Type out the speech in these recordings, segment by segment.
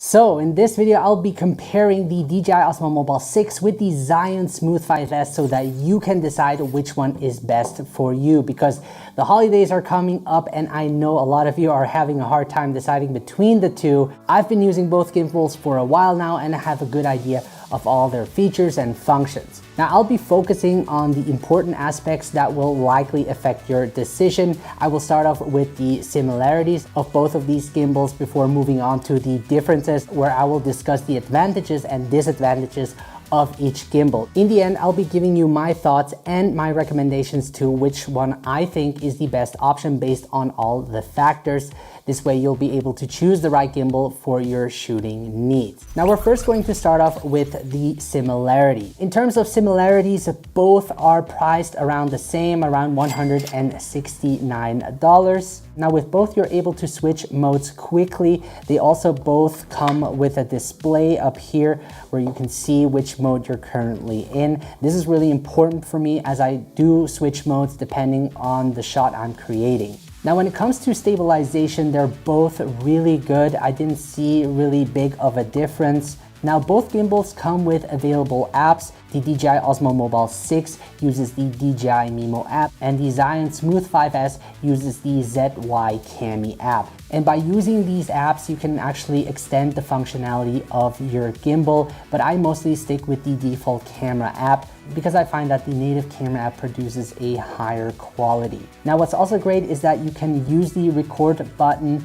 So in this video, I'll be comparing the DJI Osmo Mobile 6 with the Zion Smooth 5S so that you can decide which one is best for you, because the holidays are coming up and I know a lot of you are having a hard time deciding between the two. I've been using both gimbals for a while now and I have a good idea of all their features and functions. Now I'll be focusing on the important aspects that will likely affect your decision. I will start off with the similarities of both of these gimbals before moving on to the differences, where I will discuss the advantages and disadvantages of each gimbal. In the end, I'll be giving you my thoughts and my recommendations to which one I think is the best option based on all the factors. This way you'll be able to choose the right gimbal for your shooting needs. Now we're first going to start off with the similarity. In terms of similarities, both are priced around the same, around $169. Now with both you're able to switch modes quickly. They also both come with a display up here where you can see which mode you're currently in. This is really important for me as I do switch modes depending on the shot I'm creating. Now when it comes to stabilization, they're both really good. I didn't see really big of a difference. Now both gimbals come with available apps. The DJI Osmo Mobile 6 uses the DJI Mimo app and the Zion Smooth 5S uses the ZY Cami app. And by using these apps, you can actually extend the functionality of your gimbal, but I mostly stick with the default camera app because I find that the native camera app produces a higher quality. Now what's also great is that you can use the record button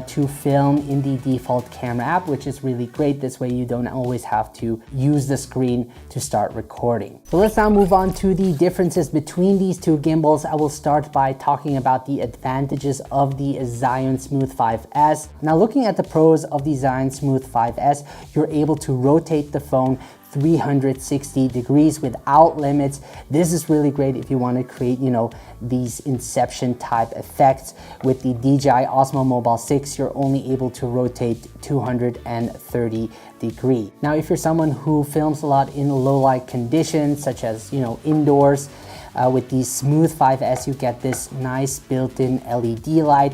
to film in the default camera app, which is really great. This way you don't always have to use the screen to start recording. So let's now move on to the differences between these two gimbals. I will start by talking about the advantages of the Zion Smooth 5S. Now looking at the pros of the Zion Smooth 5S, you're able to rotate the phone 360 degrees without limits. This is really great if you want to create, these inception type effects. With the DJI Osmo Mobile 6, you're only able to rotate 230 degrees. Now, if you're someone who films a lot in low light conditions, such as, indoors, with the Smooth 5S, you get this nice built-in LED light,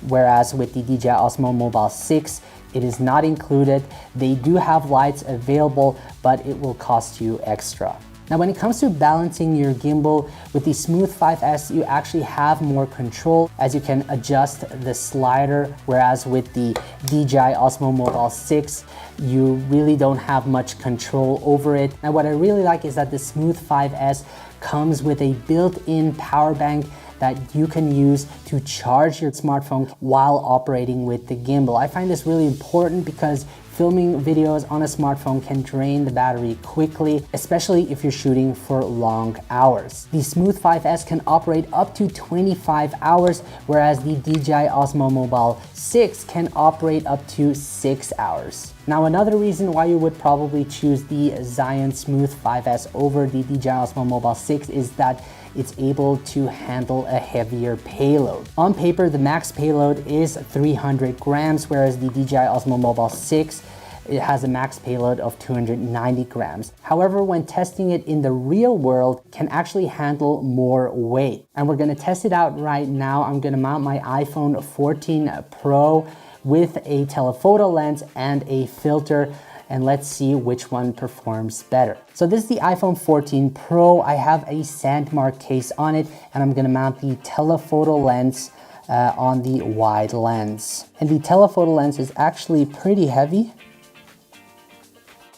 whereas with the DJI Osmo Mobile 6, it is not included. They do have lights available, but it will cost you extra. Now, when it comes to balancing your gimbal, with the Smooth 5S, you actually have more control as you can adjust the slider, whereas with the DJI Osmo Mobile 6, you really don't have much control over it. Now, what I really like is that the Smooth 5S comes with a built-in power bank that you can use to charge your smartphone while operating with the gimbal. I find this really important because filming videos on a smartphone can drain the battery quickly, especially if you're shooting for long hours. The Smooth 5S can operate up to 25 hours, whereas the DJI Osmo Mobile 6 can operate up to 6 hours. Now, another reason why you would probably choose the Zion Smooth 5S over the DJI Osmo Mobile 6 is that it's able to handle a heavier payload. On paper, the max payload is 300 grams, whereas the DJI Osmo Mobile 6, it has a max payload of 290 grams. However, when testing it in the real world, it can actually handle more weight. And we're gonna test it out right now. I'm gonna mount my iPhone 14 Pro with a telephoto lens and a filter, and let's see which one performs better. So this is the iPhone 14 Pro. I have a Sandmark case on it, and I'm gonna mount the telephoto lens on the wide lens. And the telephoto lens is actually pretty heavy.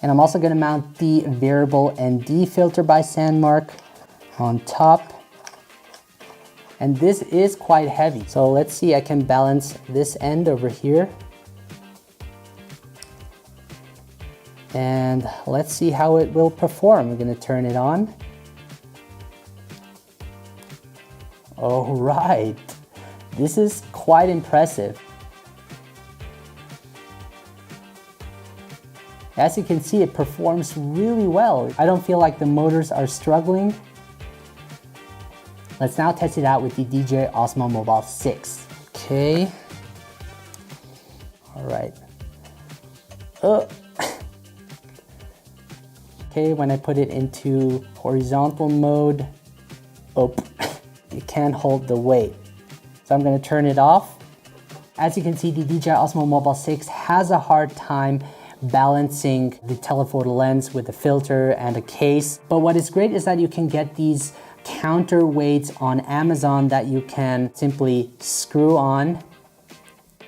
And I'm also gonna mount the variable ND filter by Sandmark on top. And this is quite heavy. So let's see, I can balance this end over here. And let's see how it will perform. We're gonna turn it on. All right, this is quite impressive. As you can see, it performs really well. I don't feel like the motors are struggling. Let's now test it out with the DJI Osmo Mobile 6. Okay. All right. Okay, when I put it into horizontal mode, it can't hold the weight. So I'm gonna turn it off As you can see, the DJI Osmo Mobile 6 has a hard time balancing the telephoto lens with a filter and a case. But what is great is that you can get these counterweights on Amazon that you can simply screw on.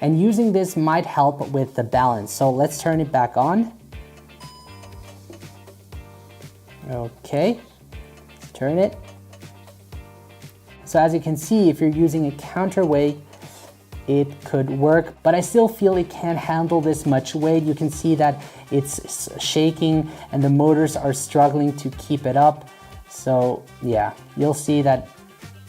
And using this might help with the balance. So let's turn it back on. Okay, turn it. So as you can see, if you're using a counterweight, it could work, but I still feel it can't handle this much weight. You can see that it's shaking and the motors are struggling to keep it up. So yeah, you'll see that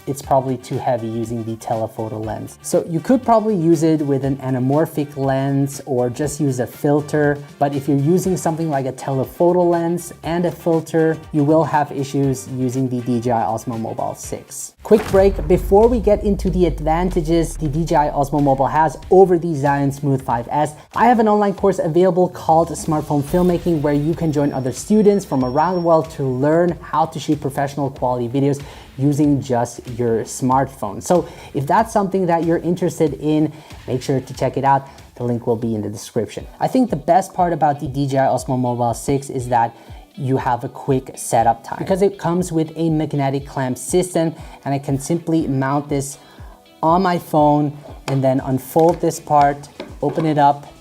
it's probably too heavy using the telephoto lens. So you could probably use it with an anamorphic lens or just use a filter. But if you're using something like a telephoto lens and a filter, you will have issues using the DJI Osmo Mobile 6. Quick break. Before we get into the advantages the DJI Osmo Mobile has over the Zion Smooth 5S, I have an online course available called Smartphone Filmmaking, where you can join other students from around the world to learn how to shoot professional quality videos using just your smartphone. So if that's something that you're interested in, make sure to check it out. The link will be in the description. I think the best part about the DJI Osmo Mobile 6 is that you have a quick setup time because it comes with a magnetic clamp system, and I can simply mount this on my phone and then unfold this part, open it up,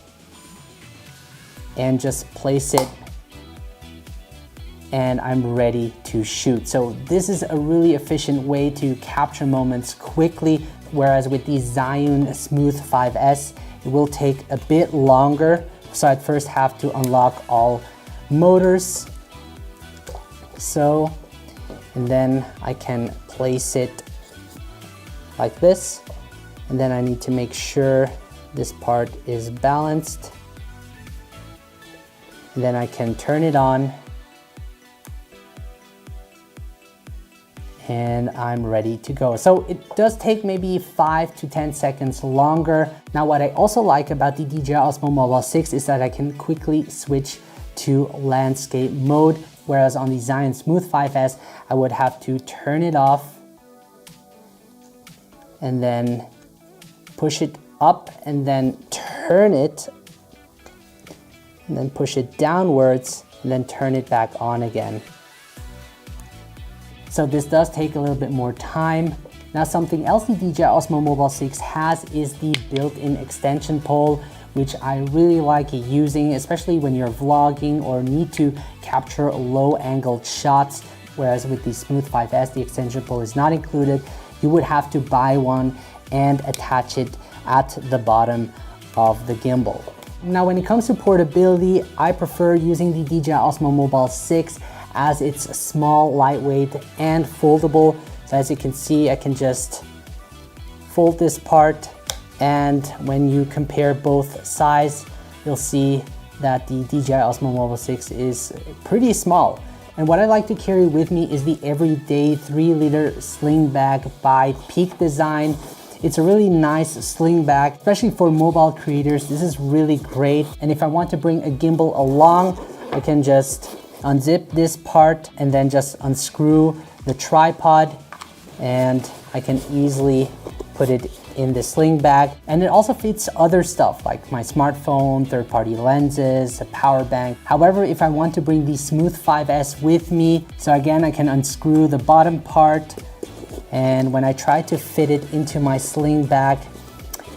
and just place it, and I'm ready to shoot. So this is a really efficient way to capture moments quickly, whereas with the Zion Smooth 5S, it will take a bit longer. So I'd first have to unlock all motors. So, and then I can place it like this. And then I need to make sure this part is balanced. And then I can turn it on. And I'm ready to go. So it does take maybe 5 to 10 seconds longer. Now, what I also like about the DJI Osmo Mobile 6 is that I can quickly switch to landscape mode, whereas on the Zion Smooth 5S, I would have to turn it off and then push it up and then turn it and then push it downwards and then turn it back on again. So this does take a little bit more time. Now, something else the DJI Osmo Mobile 6 has is the built-in extension pole, which I really like using, especially when you're vlogging or need to capture low-angled shots. Whereas with the Smooth 5S, the extension pole is not included. You would have to buy one and attach it at the bottom of the gimbal. Now, when it comes to portability, I prefer using the DJI Osmo Mobile 6 as it's small, lightweight, and foldable. So as you can see, I can just fold this part, and when you compare both sides, you'll see that the DJI Osmo Mobile 6 is pretty small. And what I like to carry with me is the everyday 3-liter sling bag by Peak Design. It's a really nice sling bag, especially for mobile creators. This is really great. And if I want to bring a gimbal along, I can just unzip this part and then just unscrew the tripod, and I can easily put it in the sling bag. And it also fits other stuff like my smartphone, third-party lenses, a power bank. However, if I want to bring the Smooth 5S with me, so again, I can unscrew the bottom part, and when I try to fit it into my sling bag,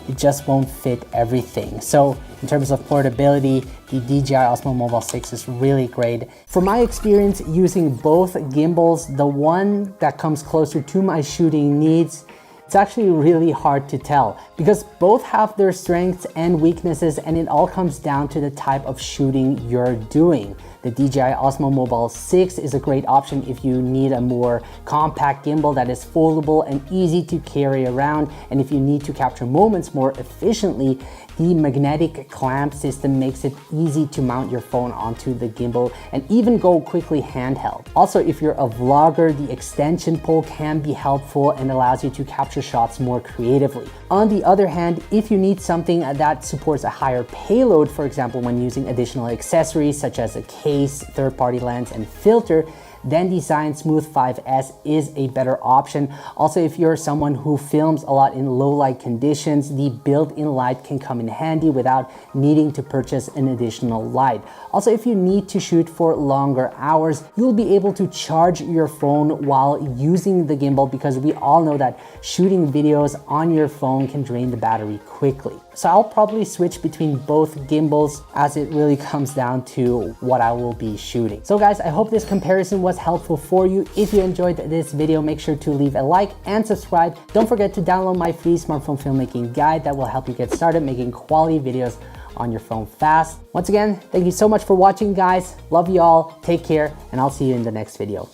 it just won't fit everything. So in terms of portability, the DJI Osmo Mobile 6 is really great. From my experience using both gimbals, the one that comes closer to my shooting needs, it's actually really hard to tell because both have their strengths and weaknesses, and it all comes down to the type of shooting you're doing. The DJI Osmo Mobile 6 is a great option if you need a more compact gimbal that is foldable and easy to carry around, and if you need to capture moments more efficiently, the magnetic clamp system makes it easy to mount your phone onto the gimbal and even go quickly handheld. Also, if you're a vlogger, the extension pole can be helpful and allows you to capture shots more creatively. On the other hand, if you need something that supports a higher payload, for example, when using additional accessories such as a case, third-party lens, and filter, then the Zion Smooth 5S is a better option. Also, if you're someone who films a lot in low light conditions, the built-in light can come in handy without needing to purchase an additional light. Also, if you need to shoot for longer hours, you'll be able to charge your phone while using the gimbal, because we all know that shooting videos on your phone can drain the battery quickly. So I'll probably switch between both gimbals as it really comes down to what I will be shooting. So guys, I hope this comparison was helpful for you. If you enjoyed this video, make sure to leave a like and subscribe. Don't forget to download my free smartphone filmmaking guide that will help you get started making quality videos on your phone fast. Once again, thank you so much for watching, guys. Love you all, take care, and I'll see you in the next video.